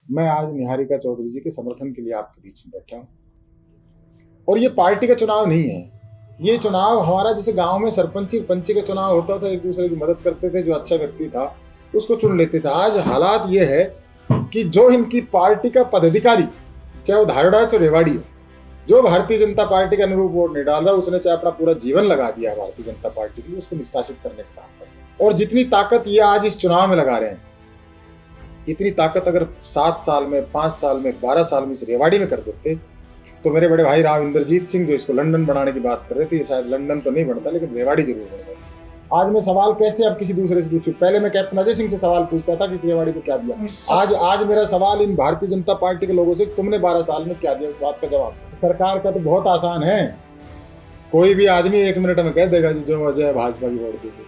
मैं आज निहारिका चौधरी जी के समर्थन के लिए आपके बीच में बैठा हूं। और ये पार्टी का चुनाव नहीं है, ये चुनाव हमारा जैसे गांव में सरपंची पंची का चुनाव होता था, एक दूसरे की मदद करते थे, जो अच्छा व्यक्ति था उसको चुन लेते थे। आज हालात ये है कि जो इनकी पार्टी का पदाधिकारी, चाहे वो धारड़ा चाहे रेवाड़ी हो, जो भारतीय जनता पार्टी के अनुरूप वोट नहीं डाल रहा, उसने चाहे अपना पूरा जीवन लगा दिया भारतीय जनता पार्टी के लिए, उसको निष्कासित करने का काम कर रहे हैं। और जितनी ताकत ये आज इस चुनाव में लगा रहे हैं, इतनी ताकत अगर 7 साल में, 5 साल में, 12 साल में इस रेवाड़ी में कर देते तो मेरे बड़े भाई राव इंद्रजीत सिंह जो इसको लंदन बनाने की बात कर रहे थे, ये शायद लंदन तो नहीं बनता लेकिन रेवाड़ी जरूर बनता। आज मैं सवाल कैसे अब किसी दूसरे से पूछूं? पहले मैं कैप्टन अजय सिंह से सवाल पूछता था कि इस रेवाड़ी को क्या दिया। आज मेरा सवाल इन भारतीय जनता पार्टी के लोगों से, तुमने 12 साल में क्या दिया, उस बात का जवाब। सरकार का तो बहुत आसान है, कोई भी आदमी 1 मिनट में कह देगा जी जो अजय भाजपा की वोट देगी,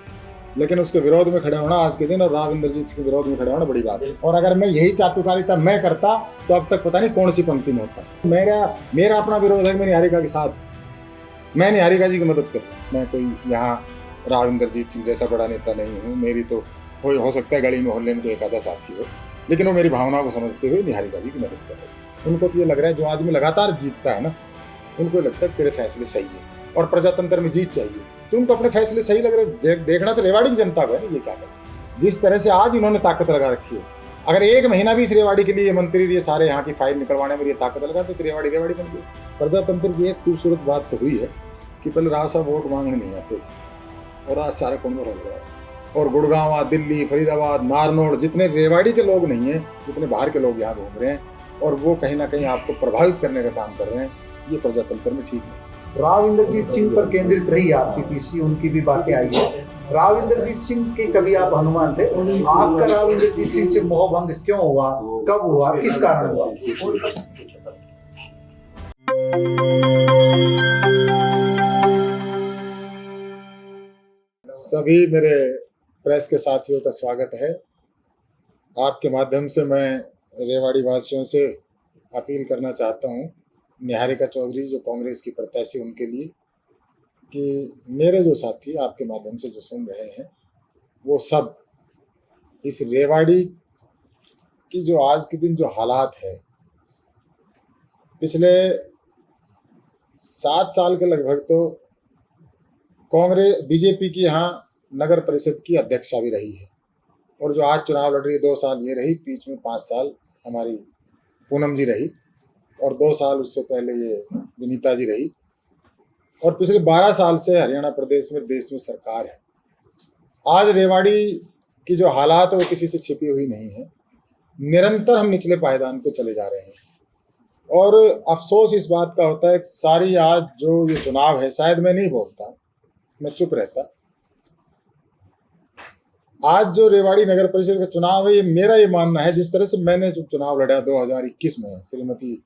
लेकिन उसके विरोध में खड़े होना आज के दिन और राव इंद्रजीत सिंह के विरोध में खड़े होना बड़ी बात है। और अगर मैं यही चाटुकारिता मैं करता तो अब तक पता नहीं कौन सी पंक्ति में होता। मेरा अपना विरोध है, मैं निहारिका के साथ, मैं निहारिका जी की मदद करता। मैं कोई यहाँ राव इंद्रजीत सिंह जैसा बड़ा नेता नहीं हूँ, मेरी तो हो सकता है गली मोहल्ले में कोई एक आधा साथी हो, लेकिन वो मेरी भावना को समझते हुए निहारिका जी की मदद कर रहे हैं। उनको तो ये लग रहा है जो आदमी लगातार जीतता है ना, उनको लगता है तेरे फैसले सही है और प्रजातंत्र में जीत चाहिए, तो उनको अपने फैसले सही लग रहे। देखना तो रेवाड़ी की जनता को है ना, ये क्या करे जिस तरह से आज इन्होंने ताकत लगा रखी है। अगर 1 महीना भी इस रेवाड़ी के लिए मंत्री ये सारे यहाँ की फाइल निकलवाने में ये ताकत लगाते तो रेवाड़ी बन गई। प्रजातंत्र की एक खूबसूरत बात तो हुई है कि पहले राव साहब वोट मांगने नहीं आते थे और आज सारे कौन में रह रहा है। और गुड़गांव, दिल्ली, फरीदाबाद, नारनौल, जितने रेवाड़ी के लोग नहीं है, जितने बाहर के लोग यहाँ घूम रहे हैं और वो कहीं ना कहीं आपको प्रभावित करने का काम कर रहे हैं, ये प्रजातंत्र में ठीक नहीं। राव इंद्रजीत सिंह पर केंद्रित रही आपकी पीसी, उनकी भी बातें आई है। राव इंद्रजीत सिंह के कभी आप हनुमान थे, आपका राव इंद्रजीत सिंह से मोहभंग क्यों हुआ, कब हुआ, किस कारण हुआ? सभी मेरे प्रेस के साथियों का स्वागत है। आपके माध्यम से मैं रेवाड़ी वासियों से अपील करना चाहता हूँ, निहारिका चौधरी जो कांग्रेस की प्रत्याशी, उनके लिए, कि मेरे जो साथी आपके माध्यम से जो सुन रहे हैं वो सब इस रेवाड़ी की जो आज के दिन जो हालात है, पिछले 7 साल के लगभग तो कांग्रेस बीजेपी की यहाँ नगर परिषद की अध्यक्षा भी रही है, और जो आज चुनाव लड़ रही है 2 साल ये रही, बीच में 5 साल हमारी पूनम जी रही और 2 साल उससे पहले ये विनीता जी रही, और पिछले 12 साल से हरियाणा प्रदेश में देश में सरकार है। आज रेवाड़ी की जो हालात है वो किसी से छिपी हुई नहीं है, निरंतर हम निचले पायदान पे चले जा रहे हैं। और अफसोस इस बात का होता है कि सारी आज जो ये चुनाव है, शायद मैं नहीं बोलता, मैं चुप रहता, आज जो रेवाड़ी नगर परिषद का चुनाव है, ये मेरा ये मानना है, जिस तरह से मैंने जो चुनाव लड़ा 2021 में, श्रीमती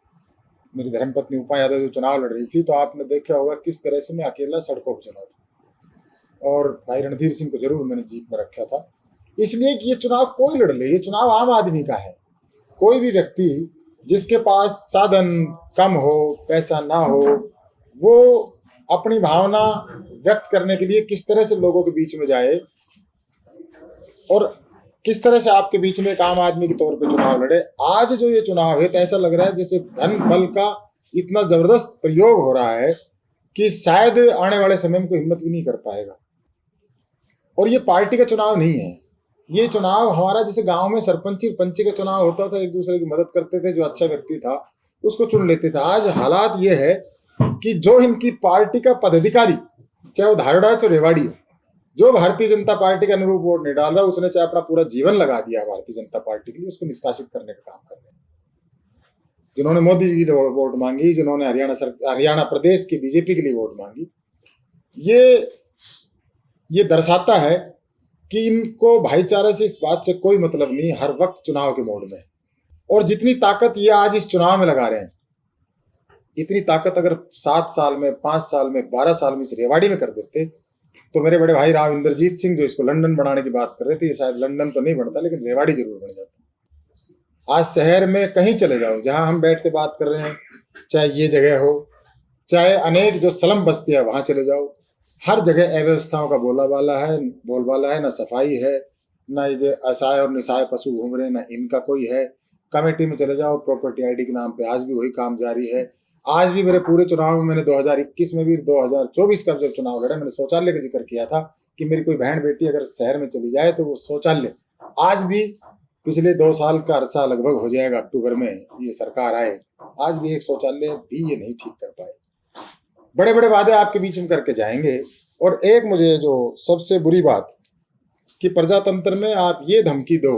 मेरी धर्मपत्नी उपा यादव जो चुनाव लड़ रही थी, तो आपने देखा होगा किस तरह से मैं अकेला सड़कों पर चला था और भाई रणधीर सिंह को जरूर मैंने जीत में रखा था, इसलिए कि ये चुनाव कोई लड़ ले, ये चुनाव आम आदमी का है। कोई भी व्यक्ति जिसके पास साधन कम हो, पैसा ना हो, वो अपनी भावना व्यक्त करने के लिए किस तरह से लोगों के बीच में जाए और किस तरह से आपके बीच में एक आम आदमी के तौर पे चुनाव लड़े। आज जो ये चुनाव है तो ऐसा लग रहा है जैसे धन बल का इतना जबरदस्त प्रयोग हो रहा है कि शायद आने वाले समय में कोई हिम्मत भी नहीं कर पाएगा। और ये पार्टी का चुनाव नहीं है, ये चुनाव हमारा जैसे गांव में सरपंची पंची का चुनाव होता था, एक दूसरे की मदद करते थे, जो अच्छा व्यक्ति था उसको चुन लेते थे। आज हालात ये है कि जो इनकी पार्टी का पदाधिकारी, चाहे वो धारड़ा चाहे रेवाड़ी हो, जो भारतीय जनता पार्टी के अनुरूप वोट नहीं डाल रहा, उसने चाहे अपना पूरा जीवन लगा दिया भारतीय जनता पार्टी के लिए, उसको निष्कासित करने का काम कर रहे हैं। जिन्होंने मोदी जी के लिए वोट मांगी, जिन्होंने हरियाणा प्रदेश की बीजेपी के लिए वोट मांगी, ये दर्शाता है कि इनको भाईचारे से इस बात से कोई मतलब नहीं, हर वक्त चुनाव के मोड में। और जितनी ताकत ये आज इस चुनाव में लगा रहे हैं, इतनी ताकत अगर 7 साल में, 5 साल में, 12 साल में इस रेवाड़ी में कर देते तो मेरे बड़े भाई राव इंद्रजीत सिंह जो इसको लंदन बनाने की बात कर रहे थे, ये शायद लंदन तो नहीं बनता लेकिन रेवाड़ी जरूर बन जाता। आज शहर में कहीं चले जाओ, जहां हम बैठ के बात कर रहे हैं, चाहे ये जगह हो, चाहे अनेक जो स्लम बस्तियां वहां चले जाओ, हर जगह अव्यवस्थाओं का बोलबाला है, ना सफाई है, ना ये असहाय और निसहाय पशु घूम रहे हैं, ना इनका कोई है। कमेटी में चले जाओ, प्रॉपर्टी आईडी के नाम पे आज भी वही काम जारी है। आज भी मेरे पूरे चुनाव में मैंने 2021 में भी 2024 का जब चुनाव लड़ा, मैंने शौचालय का जिक्र किया था कि मेरी कोई बहन बेटी अगर शहर में चली जाए तो वो शौचालय, आज भी पिछले 2 साल का अरसा लगभग हो जाएगा, अक्टूबर में ये सरकार आए, आज भी एक शौचालय भी ये नहीं ठीक कर पाए। बड़े बड़े वादे आपके बीच में करके जाएंगे। और एक मुझे जो सबसे बुरी बात कि प्रजातंत्र में आप ये धमकी दो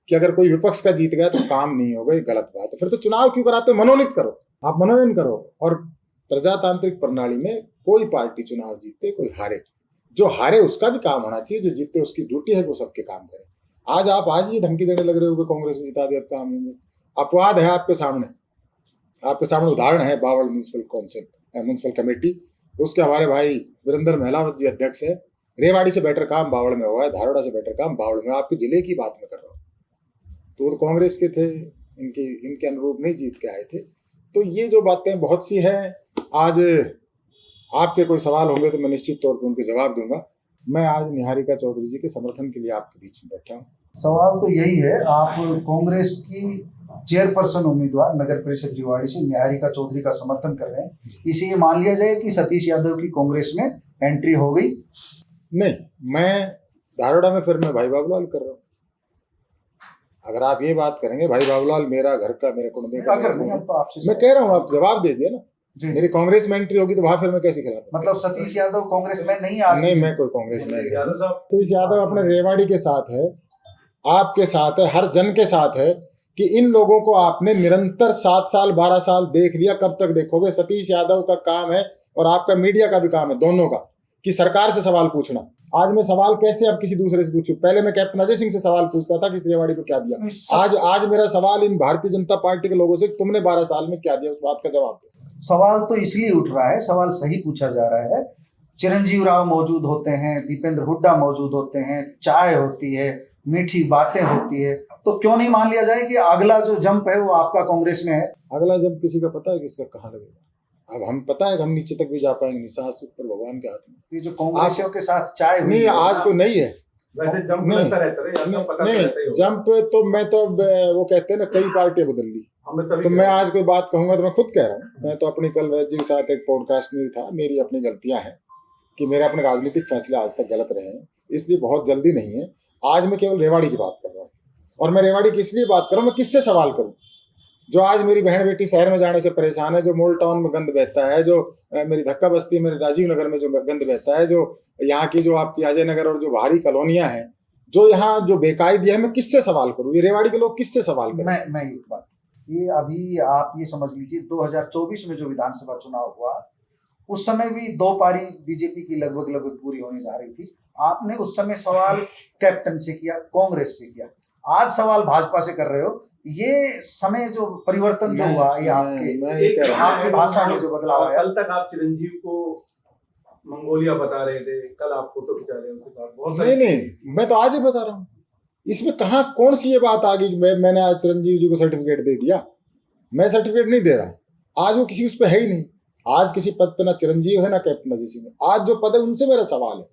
कि अगर कोई विपक्ष का जीत गया तो काम नहीं होगा, ये गलत बात है। फिर तो चुनाव क्यों कराते हो? मनोनीत करो, आप मनोनयन करो। और प्रजातांत्रिक प्रणाली में कोई पार्टी चुनाव जीते कोई हारे, जो हारे उसका भी काम होना चाहिए, जो जीते उसकी ड्यूटी है वो सबके काम करे। आज ये धमकी देने लग रहे हो कि कांग्रेस को जिता दिया काम नहीं। अपवाद है आपके सामने उदाहरण है बावल म्यूनिसिपल कमेटी, उसके हमारे भाई वीरेंद्र महलावत जी अध्यक्ष है। रेवाड़ी से बेटर काम बावड़ में हुआ है, धारोड़ा से बेटर काम बावड़ में। आपके जिले की बात मैं कर रहा हूँ, तो कांग्रेस के थे, इनके अनुरूप नहीं जीत के आए थे। तो ये जो बातें बहुत सी हैं, आज आपके कोई सवाल होंगे तो मैं निश्चित तौर पर उनके जवाब दूंगा। मैं आज निहारिका चौधरी जी के समर्थन के लिए आपके बीच में बैठा हूँ। सवाल तो यही है, आप कांग्रेस की चेयरपर्सन उम्मीदवार नगर परिषद रेवाड़ी से निहारिका चौधरी का समर्थन कर रहे हैं, इसे ये मान लिया जाए कि सतीश यादव की कांग्रेस में एंट्री हो गई? नहीं, मैं धारोड़ा में फिर मैं भाई बाबूलाल कर रहा हूँ। अगर आप ये बात करेंगे भाई बाबूलाल मेरा घर का, मेरे कुंबे का, अगर नहीं तो आपसे मैं कह रहा हूँ, आप जवाब दे दिया ना। मेरी कांग्रेस में एंट्री होगी तो वहां फिर मैं कैसे खिलाफ? मतलब सतीश यादव कांग्रेस में नहीं नहीं, मैं कोई कांग्रेस में नहीं। सतीश यादव अपने रेवाड़ी के साथ है, आपके साथ है, हर जन के साथ है कि इन लोगों को आपने निरंतर 7 साल 12 साल देख लिया, कब तक देखोगे? सतीश यादव का काम है और आपका मीडिया का भी काम है, दोनों का, कि सरकार से सवाल पूछना। आज मैं सवाल कैसे अब किसी दूसरे से पूछूं? पहले मैं कैप्टन अजय सिंह से सवाल पूछता था कि इस रेवाड़ी को क्या दिया। आज मेरा सवाल इन भारतीय जनता पार्टी के लोगों से, तुमने 12 साल में क्या दिया, उस बात का जवाब दो। सवाल तो इसलिए उठ रहा है, सवाल सही पूछा जा रहा है। चिरंजीव राव मौजूद होते हैं, दीपेंद्र हुड्डा मौजूद होते हैं, चाय होती है, मीठी बातें होती है, तो क्यों नहीं मान लिया जाए कि अगला जो जंप है वो आपका कांग्रेस में है? अगला जंप किसी का पता है किसका कहाँ लगेगा? अब हम पता है कि हम नीचे तक भी जा पाएंगे, सांस ऊपर भगवान के हाथ में। ये जो कांग्रेसियों के साथ चाय हुई नहीं, आज को नहीं है वैसे जंप लगता रहता है, नहीं जंप तो मैं तो वो कहते हैं ना, कई पार्टियां बदल ली। तो मैं आज कोई बात कहूंगा तो मैं खुद कह रहा हूँ, मैं तो अपनी कल वैद्य जी के साथ एक पॉडकास्ट में था, मेरी अपनी गलतियां हैं कि मेरे अपने राजनीतिक फैसले आज तक गलत रहे हैं, इसलिए बहुत जल्दी नहीं है। आज मैं केवल रेवाड़ी की बात कर रहा हूँ, और मैं रेवाड़ी की इसलिए बात कर रहा हूँ, मैं किससे सवाल करूँ? जो आज मेरी बहन बेटी शहर में जाने से परेशान है, जो मोल टाउन में गंद बहता है, जो मेरी धक्का बस्ती मेरे राजीव नगर में जो गंद बहता है, जो यहाँ की जो आपकी अजय नगर और जो बाहरी कॉलोनियां हैं, जो यहाँ जो बेकायदी है, मैं किससे सवाल करूँ? ये रेवाड़ी के लोग किससे सवाल करें? मैं एक बात, ये अभी आप ये समझ लीजिए 2024 में जो विधानसभा चुनाव हुआ, उस समय भी 2 पारी बीजेपी की लगभग पूरी होने जा रही थी। आपने उस समय सवाल कैप्टन से किया, कांग्रेस से किया, आज सवाल भाजपा से कर रहे हो। ये समय जो परिवर्तन जो हुआ, ये आपकी भाषा में जो बदलाव आया। कल तक आप चिरंजीव को मंगोलिया बता रहे थे, कल आप फोटो खिंचा रहे हो उनके साथ, बहुत नहीं, मैं तो आज ही बता रहा हूँ। इसमें कहाँ कौन सी ये बात आ गई? मैंने आज चिरंजीव जी को सर्टिफिकेट दे दिया? मैं सर्टिफिकेट नहीं दे रहा। आज वो किसी उस पर है ही नहीं। आज किसी पद पे ना चिरंजीव है ना कैप्टन अजय सिंह है। आज जो पद है उनसे मेरा सवाल है,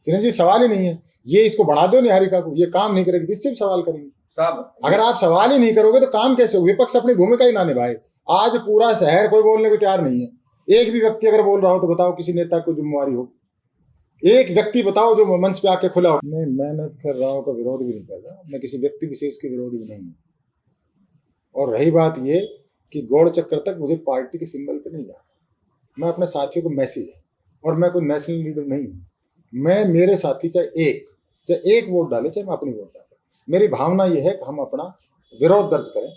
चिरंजीव सवाल ही नहीं है। ये इसको बढ़ा दो निहारिका को, ये काम नहीं करेगी, इससे भी सवाल करेंगे साहब। अगर आप सवाल ही नहीं करोगे तो काम कैसे हो? विपक्ष अपनी भूमिका ही ना निभाए। आज पूरा शहर कोई बोलने को तैयार नहीं है। एक भी व्यक्ति अगर बोल रहा हो तो बताओ किसी नेता को जिम्मेवारी हो? एक व्यक्ति बताओ जो मंच पे आके खुला हो। मैं मेहनत कर रहा हूँ का विरोध भी नहीं कर रहा, मैं किसी व्यक्ति विशेष के विरोध भी नहीं हूँ। और रही बात ये कि गौड़ चक्कर तक मुझे पार्टी के सिंबल पे नहीं जाना। मैं अपने साथियों को मैसेज है, और मैं कोई नेशनल लीडर नहीं हूँ। मैं मेरे साथी चाहे एक वोट डाले, चाहे मैं अपनी वोट डाले, मेरी भावना ये है कि हम अपना विरोध दर्ज करें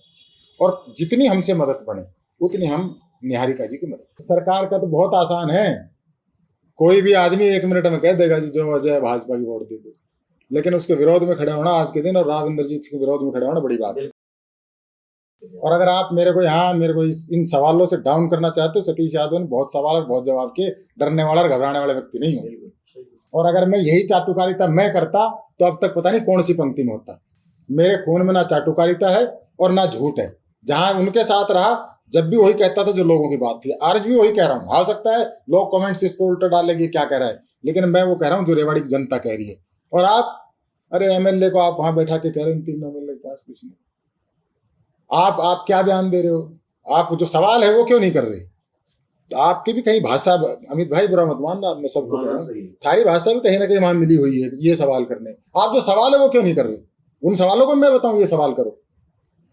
और जितनी हमसे मदद बने उतनी हम निहारिका जी की मदद। सरकार का तो बहुत आसान है, कोई भी आदमी 1 मिनट में कह देगा जी जो अजय भाजपा की वोट दे दो, लेकिन उसके विरोध में खड़े होना आज के दिन, और राव इंद्रजीत सिंह के विरोध में खड़े होना बड़ी बात है। और अगर आप मेरे को इन सवालों से डाउन करना चाहते हो, सतीश यादव ने बहुत सवाल और बहुत जवाब के, डरने वाला और घबराने वाला व्यक्ति नहीं हूँ। और अगर मैं यही चाटुकारिता मैं करता तो अब तक पता नहीं कौन सी पंक्ति में होता। मेरे खून में ना चाटुकारिता है और ना झूठ है। जहां उनके साथ रहा, जब भी वही कहता था जो लोगों की बात थी, आज भी वही कह रहा हूँ। आ सकता है लोग कमेंट्स इस पर उल्टा डालेंगे क्या कह रहा है, लेकिन मैं वो कह रहा हूँ जो रेवाड़ी की जनता कह रही है। और आप, अरे एमएलए को आप वहां बैठा के कह रहे हैं, 3 एमएलए के पास कुछ नहीं। आप क्या बयान दे रहे हो? आप जो सवाल है वो क्यों नहीं कर रहे? तो आपकी भी कहीं भाषा, अमित भाई बुरा मत मानना, मैं सबको कह रहा हूँ, थारी भाषा भी कहीं ना कहीं वहां मिली हुई है ये सवाल करने। आप जो सवाल है वो क्यों नहीं कर रहे? उन सवालों को मैं बताऊं ये सवाल करो,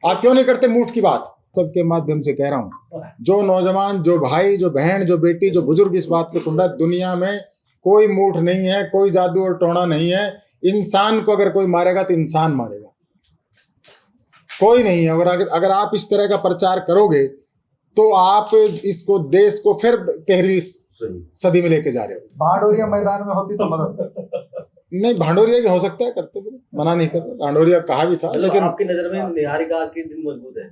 आप क्यों नहीं करते मूठ की बात? सबके माध्यम से कह रहा हूं, जो नौजवान, जो भाई, जो बहन, जो बेटी, जो बुजुर्ग इस बात को सुन रहा है, दुनिया में कोई मूठ नहीं है, कोई जादू और टोना नहीं है। इंसान को अगर कोई मारेगा तो इंसान मारेगा, कोई नहीं है। और अगर आप इस तरह का प्रचार करोगे तो आप इसको, देश को फिर 13वीं सदी में लेके जा रहे हो। भांडोरिया मैदान में होती तो मदद नहीं, भांडोरिया की हो सकता है करते हुए, मना नहीं कर रहा, भांडोरिया कहा भी था, लेकिन आपकी नजर में निहारिका आज के दिन मजबूत है?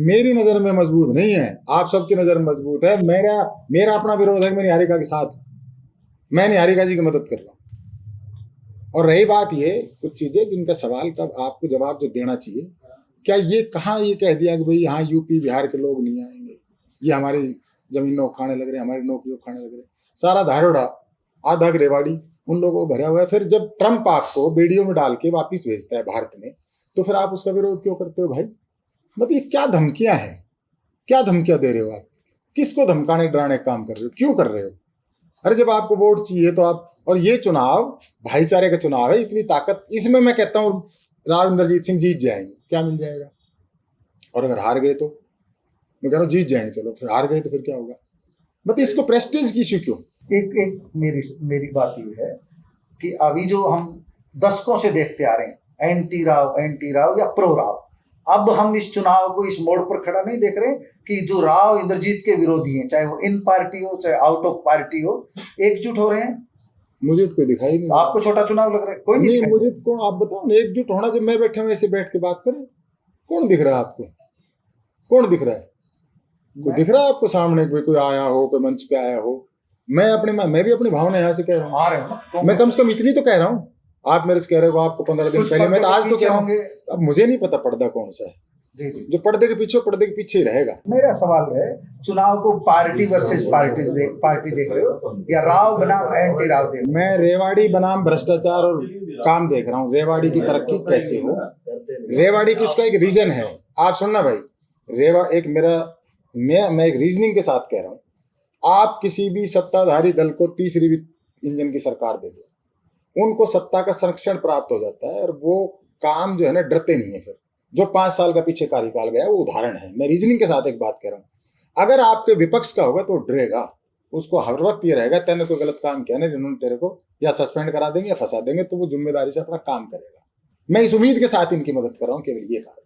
मेरी नजर में मजबूत नहीं है, आप सबकी नजर में मजबूत है। मेरा अपना विरोध है, मैं निहारिका के साथ, मैं निहारिका जी की मदद कर रहा हूँ। और रही बात ये कुछ चीजें जिनका सवाल का आपको जवाब जो देना चाहिए, क्या ये कहाँ ये कह दिया कि भाई यहाँ यूपी बिहार के लोग नहीं आएंगे, ये हमारी जमीनों खाने लग रहे, हमारी नौकरियों खाने लग रहे? सारा धारोड़ा आधा रेवाड़ी उन लोगों को भरा हुआ है। फिर जब ट्रंप आपको वीडियो में डाल के वापिस भेजता है भारत में, तो फिर आप उसका विरोध क्यों करते हो भाई? मतलब ये क्या धमकियां हैं, क्या धमकियां दे रहे हो आप? किसको धमकाने डराने का काम कर रहे हो, क्यों कर रहे हो? अरे जब आपको वोट चाहिए तो आप, और ये चुनाव भाईचारे का चुनाव है, इतनी ताकत इसमें, मैं कहता हूँ राव इंद्रजीत सिंह जीत जाएंगे, क्या मिल जाएगा? और अगर हार गए तो, मैं कह रहा हूँ जीत जाएंगे, चलो फिर हार गए तो फिर क्या होगा? मतलब इसको प्रेस्टीज की इश्यू क्यों? एक मेरी बात ये है कि अभी जो हम दशकों से देखते आ रहे हैं, एंटी राव या प्रो राव, अब हम इस चुनाव को इस मोड़ पर खड़ा नहीं देख रहे कि जो राव इंद्रजीत के विरोधी हैं, चाहे वो इन पार्टी हो चाहे आउट ऑफ पार्टी हो, एकजुट हो रहे हैं। मुझे तो कोई दिखाई नहीं। आपको छोटा चुनाव लग रहा है? कोई नहीं। मुझे तो कौन, आप बताओ ना, एकजुट होना, जब मैं बैठे हुए ऐसे बैठ के बात करें, कौन दिख रहा है आपको? कौन दिख रहा है? कोई दिख रहा है आपको सामने? कोई आया हो, कोई मंच पे आया हो? मैं भी अपनी भावना यहाँ से कह रहा हूँ, आ रहे हो ना, मैं कम से कम इतनी तो कह रहा हूँ। आप मेरे से कह रहे हो आपको 15 दिन पहले, मैं तो आज तो कह रहा हूँ, अब मुझे नहीं पता पर्दा कौन सा है। जी जी, जो पर्दे के पीछे ही रहेगा। मेरा सवाल है, चुनाव को पार्टी वर्सेस पार्टी देख रहे हो या राव बनाम एंटी राव देख रहे हो? मैं रेवाड़ी बनाम भ्रष्टाचार और काम देख रहा हूँ। रेवाड़ी की तरक्की कैसे हो, रेवाड़ी की उसका एक रीजन है। आप सुनना भाई, मैं एक रीजनिंग के साथ कह रहा हूँ। आप किसी भी सत्ताधारी दल को तीसरी इंजन की सरकार दे दो, उनको सत्ता का संरक्षण प्राप्त हो जाता है, और वो काम जो है ना, डरते नहीं है। फिर जो 5 साल का पीछे कार्यकाल गया वो उदाहरण है। मैं रीजनिंग के साथ एक बात कह रहा हूँ, अगर आपके विपक्ष का होगा तो डरेगा, उसको हर वक्त ये रहेगा तेने कोई गलत काम किया ना, जिन्होंने तेरे को या सस्पेंड करा देंगे या फंसा देंगे, तो वो जिम्मेदारी से अपना काम करेगा। मैं इस उम्मीद के साथ इनकी मदद कर रहा हूँ, केवल ये कारण।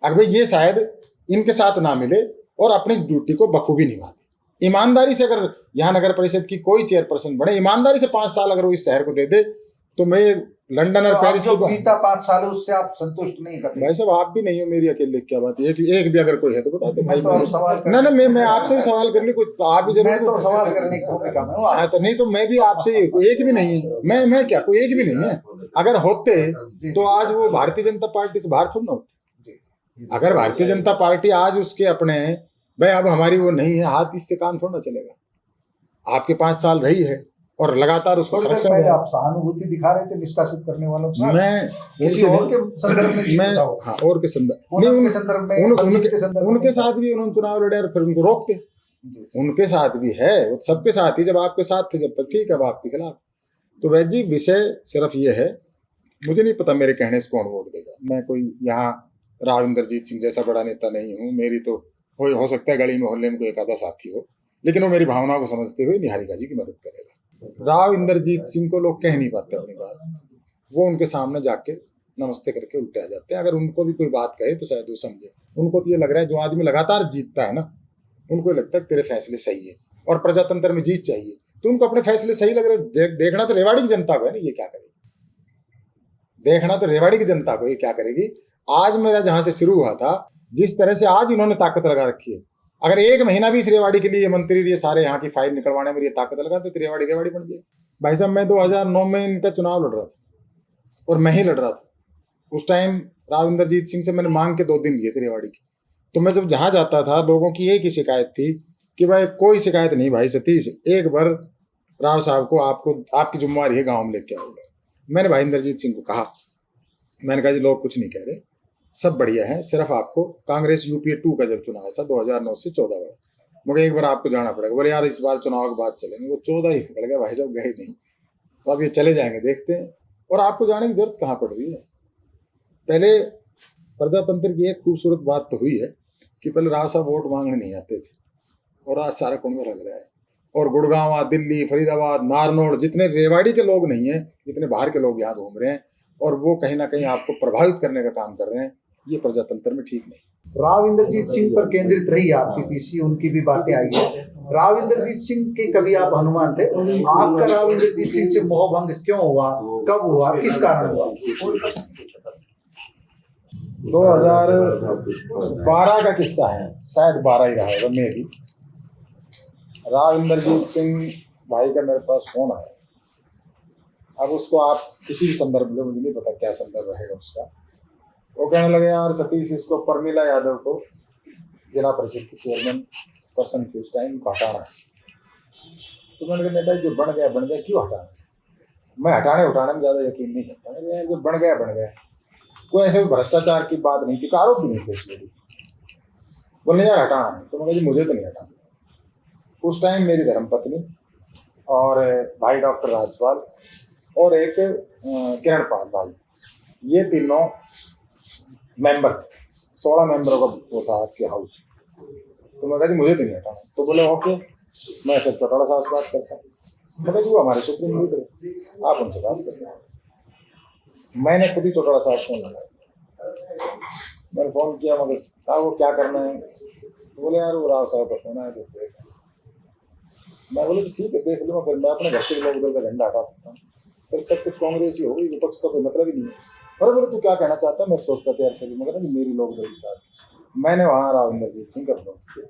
अगर ये शायद इनके साथ ना मिले और अपनी ड्यूटी को बखूबी निभा दे, ईमानदारी से, अगर यहाँ नगर परिषद की कोई चेयरपर्सन बने, ईमानदारी से 5 साल अगर वो इस शहर को दे दे, तो मैं लंदन और पेरिस की बीता 5 साल उससे आप संतुष्ट नहीं करते? भाई साहब, आप भी नहीं हो, मेरी अकेले क्या बात है? एक भी अगर कोई है तो बता दो भाई। तो सवाल ना मैं आपसे भी सवाल कर ली, कुछ आप भी जरूर। मैं तो सवाल करने की भूमिका में हूं। तो नहीं तो मैं भी आपसे, कोई एक भी नहीं है, मैं क्या, कोई एक भी नहीं है। अगर होते तो आज वो भारतीय जनता पार्टी से बाहर थोड़ा ना होते। अगर भारतीय जनता पार्टी आज उसके अपने, भाई अब हमारी वो नहीं है हाथ, इससे काम थोड़ा ना चलेगा। आपके 5 साल रही है और लगातार उसको संरक्षण। पहले आप सहानुभूति दिखा रहे थे निष्कासित करने वालों के साथ। मैं किसी और के संदर्भ में, मैं हाँ, और के संदर्भ नहीं, उनके साथ भी उन्होंने चुनाव लड़े और फिर उनको रोकते, उनके साथ भी है, वो सबके साथ ही। जब आपके साथ थे जब तक ठीक, अब आपके खिलाफ। तो वैसे जी विषय सिर्फ ये है, मुझे नहीं पता मेरे कहने से कौन वोट देगा। मैं कोई यहाँ राव इंद्रजीत सिंह जैसा बड़ा नेता नहीं हूँ। मेरी तो हो सकता है गली मोहल्ले में कोई एक आधा साथी हो, लेकिन वो मेरी भावनाओं को समझते हुए निहारिका जी की मदद करेगा। राव इंद्रजीत सिंह को लोग कह नहीं पाते अपनी बात, वो उनके सामने जाके नमस्ते करके उल्टे आ जाते हैं। अगर उनको भी कोई बात कहे तो शायद वो समझे। उनको तो ये लग रहा है, जो आदमी लगातार जीतता है ना, उनको लगता है तेरे फैसले सही है और प्रजातंत्र में जीत चाहिए, तो उनको अपने फैसले सही लग रहे। देखना तो रेवाड़ी की जनता को है ना, ये क्या करेगी? देखना तो रेवाड़ी की जनता को, ये क्या करेगी? आज मेरा जहां से शुरू हुआ था, जिस तरह से आज इन्होंने ताकत लगा रखी है, अगर 1 महीना भी इस रेवाड़ी के लिए मंत्री ये सारे यहाँ की फाइल निकलवाने में ये ताकत लगाते तो रेवाड़ी बन गई। भाई साहब, मैं 2009 में इनका चुनाव लड़ रहा था और मैं ही लड़ रहा था। उस टाइम राव इंद्रजीत सिंह से मैंने मांग के 2 दिन लिए थे रेवाड़ी की। तो मैं जब जहाँ जाता था, लोगों की एक ही शिकायत थी कि भाई कोई शिकायत नहीं भाई सतीश, एक बार राव साहब को आपकी जिम्मेवारी है, गाँव में लेके आओगे। मैंने भाई इंद्रजीत सिंह को कहा, मैंने कहा जी लोग कुछ नहीं कह रहे, सब बढ़िया है। सिर्फ आपको कांग्रेस यूपीए 2 का जब चुनाव था 2009 से 14 वाला, मगर एक बार आपको जाना पड़ेगा। बोले यार इस बार चुनाव के बाद चलेंगे, वो 14 ही निकल गया भाई साहब, गए नहीं। तो अब ये चले जाएंगे, देखते हैं। और आपको जाने की जरूरत कहाँ पड़ रही है। पहले प्रजातंत्र की एक खूबसूरत बात तो हुई है कि पहले राव साहब वोट मांगने नहीं आते थे, और आज सारा कुंभ लग रहा है। और गुड़गांव, दिल्ली, फरीदाबाद, नारनौल, जितने रेवाड़ी के लोग नहीं हैं, जितने बाहर के लोग यहाँ घूम रहे हैं, और वो कहीं ना कहीं आपको प्रभावित करने का काम कर रहे हैं। ये प्रजातंत्र में ठीक नहीं। राव इंद्रजीत सिंह पर केंद्रित रही आपकी पीसी, उनकी भी बातें आई है। राव इंद्रजीत सिंह के कभी आप हनुमान थे? आपका राव इंद्रजीत सिंह से मोहभंग क्यों हुआ, कब हुआ, किस कारण हुआ? 2012 का किस्सा है, शायद 12 ही रहा होगा, मैं भी। राव इंद्रजीत सिंह भाई का मेरे पास फोन आया। अब उसको आप किसी भी संदर्भ में, मुझे नहीं पता क्या संदर्भ रहेगा उसका। वो कहने लगे यार सतीश, इसको प्रमिला यादव को जिला परिषद के चेयरमैन पर्सन थी उस टाइम को हटाना है। तो मैंने कहा नेताजी जो बन गया, क्यों हटाना? मैं हटाने में ज़्यादा यकीन नहीं करता। मैंने जो बन गया, कोई ऐसे भ्रष्टाचार की बात नहीं, क्योंकि आरोप भी नहीं थे उसमें भी। बोले यार हटाना है, तो मैं कहा मुझे तो नहीं हटाना। उस टाइम मेरी धर्मपत्नी और भाई डॉक्टर राजपाल और एक किरण पाल भाई, ये तीनों मेंबर थे। 16 मेंबरों का वो था आपके हाउस। तो मैं कहा मुझे तो नहीं हटाना। तो बोले ओके, मैं फिर चौटाला साहब से बात करता हूँ। मैं कहा वो हमारे सुप्रीम लीडर, आप उनसे बात करते। मैंने खुद ही चौटाला साहब फोन लगाया। मैंने फ़ोन किया, मगर साहब वो क्या करना है? तो बोले यार वो राव साहब का फोन आया, तो मैं बोले कि ठीक है देख लूँगा, फिर मैं अपने घर से लोग उधर का झंडा हटा सकता हूँ। फिर सब कुछ कांग्रेस ही हो गई, विपक्ष का कोई मतलब ही नहीं है। और बोले तू क्या कहना चाहता है? मैं सोचता था यार फिर मगर मेरी लोग उधर के साथ। मैंने वहाँ राव इंद्रजीत सिंह का विरोध किया,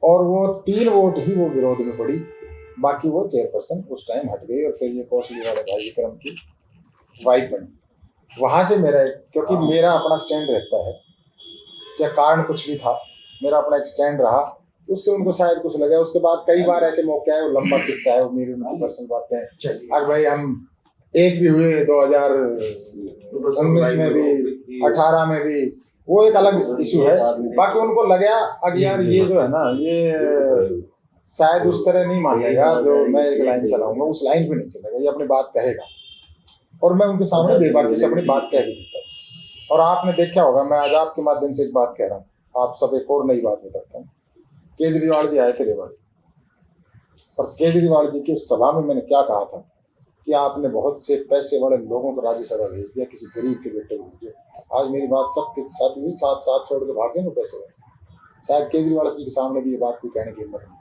और वो 3 वोट ही वो विरोध में पड़ी। बाकी वो चेयरपर्सन उस टाइम हट गई, और फिर ये कौशली वाले भाई विक्रम की वाइफ बनी। वहाँ से मेरा, क्योंकि मेरा अपना स्टैंड रहता है, चाहे कारण कुछ भी था, मेरा अपना एक स्टैंड रहा। उससे उनको शायद कुछ लगा। उसके बाद कई बार ऐसे मौके आए, वो लंबा किस्सा है, वो मेरी उनकी पर्सनल बातें हैं। अगर भाई हम एक भी हुए 2019 में भी, 18 में भी, वो एक अलग इशू है। बाकी उनको लगा अब यार ये जो है ना, ये शायद उस तरह नहीं मानेगा जो मैं एक लाइन चलाऊंगा, उस लाइन पे नहीं चलेगा, ये अपनी बात कहेगा। और मैं उनके सामने बेबाकी से अपनी बात कह भी देता। और आपने देखा होगा, मैं आज आपके माध्यम से एक बात कह रहा हूँ, आप सब एक और नई बात बताता हूँ। केजरीवाल जी आए थे रेवाड़ी, और केजरीवाल जी की उस सभा में मैंने क्या कहा था कि आपने बहुत से पैसे वाले लोगों को राज्यसभा भेज दिया, किसी गरीब के बेटे को भेजे। आज मेरी बात सबके साथ हुई, साथ छोड़ के भागे ना पैसे वाले। शायद केजरीवाल जी के सामने भी ये बात कोई कहने की हिम्मत नहीं।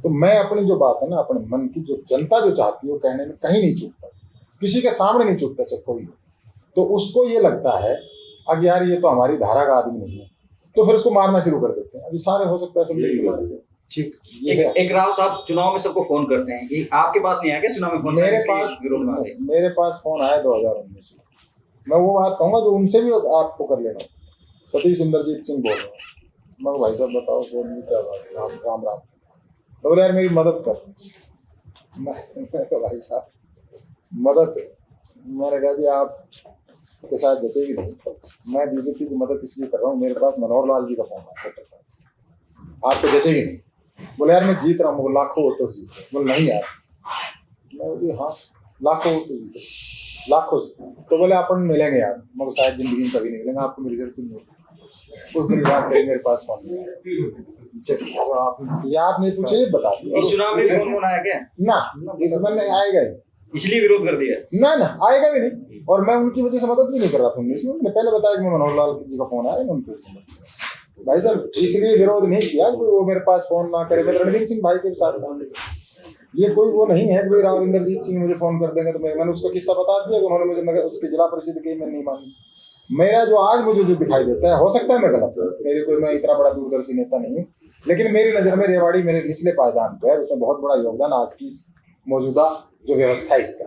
तो मैं अपनी जो बात है ना, अपने मन की, जो जनता जो चाहती है वो कहने में कहीं नहीं चूकता, किसी के सामने नहीं चूकता, चाहे कोई। तो उसको ये लगता है अब यार ये तो हमारी धारा का आदमी नहीं है, तो फिर उसको मारना शुरू कर देते हैं। अभी सारे हो सकता है सब मिलकर मार देते हैं। ठीक। एक राव साहब चुनाव में सबको फोन करते हैं, कि आपके पास नहीं आया क्या चुनाव में फोन? मेरे पास फोन आया 2019 में। मैं वो बात कहूँगा जो उनसे भी आपको कर लेना। सतीश इंद्रजीत सिंह बोल रहा हूँ। मैं भाई साहब बताओ फोन में क्या बात है? राम राम। तो बोले यार मेरी मदद कर। मैं भाई साहब मदद, मैंने कहा जी आप के साथ जचेगी नहीं। मैं बीजेपी की मदद इसलिए कर रहा हूँ, मेरे पास मनोहर लाल जी का फोन है, डॉक्टर साहब, आपको जचेगी नहीं। बोले यार मैं जीत रहा हूँ, लाखों वोटों से जीत। बोले नहीं यार। मैं बोली हाँ लाखों वोटों जीते, लाखों से। तो बोले अपन मिलेंगे यार, मगर शायद जिंदगी में कभी नहीं मिलेंगे, आपको मेरी जरूरत नहीं होगी। उस दिन बात कही, मेरे पास फोन नहीं आया। आप नहीं पूछे, बता दिया। इस चुनाव में फोन आया क्या? ना, इस बार नहीं आएगा ही, इसलिए विरोध कर दिया ना आएगा भी नहीं। और मैं उनकी वजह से मदद भी नहीं कर रहा था। मैंने पहले बताया कि मैं मनोहर लाल जी का फोन आया, उनके भाई साहब इसलिए विरोध नहीं किया कि वो मेरे पास फोन ना करे। मैं रणवीर सिंह भाई के साथ, ये कोई वो नहीं है कि राव इंद्रजीत सिंह मुझे फोन कर देंगे तो मैंने उसको किस्सा बता दिया कि उन्होंने मुझे उसके जिला परिषद की मैं नहीं मानी। मेरा जो आज मुझे जो दिखाई देता है, हो सकता है मैं गलत हूँ, मेरे कोई, मैं इतना बड़ा दूरदर्शी नेता नहीं हूँ, लेकिन मेरी नजर में रेवाड़ी मेरे निचले पायदान पे है। उसमें बहुत बड़ा योगदान आज की मौजूदा जो व्यवस्था है इसका।